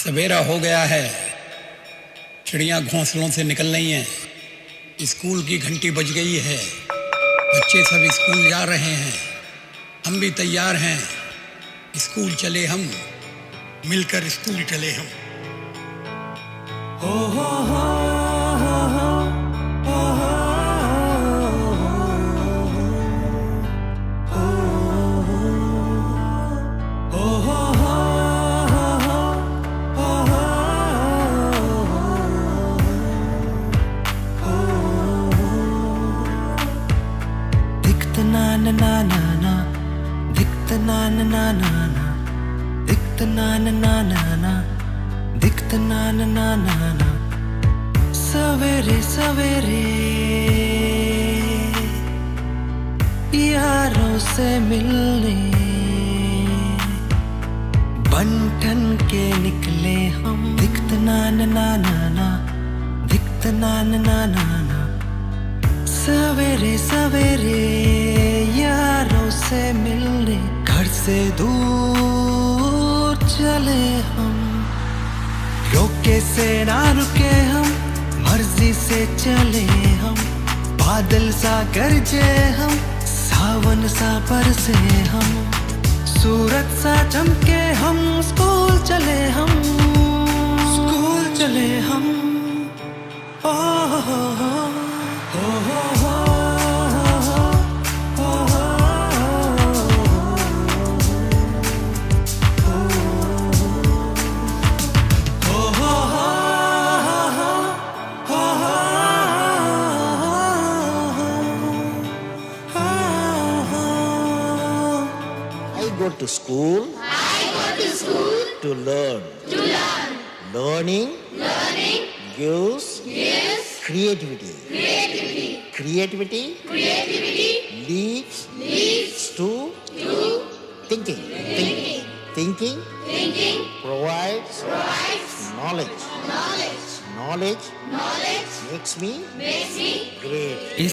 सवेरा हो गया है, चिड़ियाँ घोंसलों से निकल रही हैं, स्कूल की घंटी बज गई है, बच्चे सब स्कूल जा रहे हैं, हम भी तैयार हैं, स्कूल चले हम, मिलकर स्कूल चले हम। na na na na na dikta na na na na na dikta na na na na na dikta na na na na na सवेरे सवेरे यारों से मिलने बंठन के निकले हम दिखत ना ना ना ना ना दिखत ना ना ना ना ना सवेरे सवेरे यारों से मिलने घर से दूर चले हम रोके से ना रुके हम मर्जी से चले हम बादल सा गरजे हम सावन सा बरसे हम सूरज सा चमके हम स्कूल चले हम ओ हो हो I go to school to learn. Learning gives creativity. Creativity leads to thinking. Thinking provides knowledge. Knowledge makes me great.